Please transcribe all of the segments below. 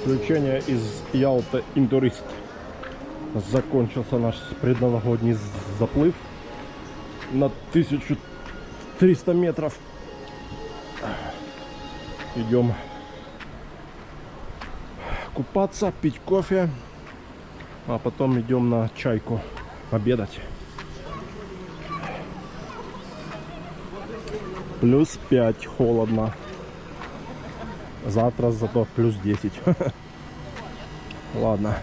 Включение из Ялта Интурист. Закончился наш предновогодний заплыв на 1300 метров. Идем купаться, пить кофе, а потом идем на чайку обедать. Плюс 5, холодно. Завтра зато плюс 10. Ладно.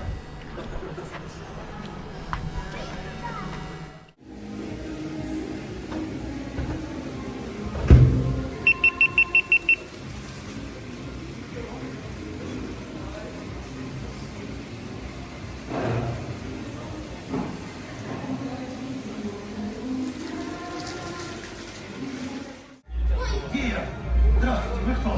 Здравствуйте, вы кто?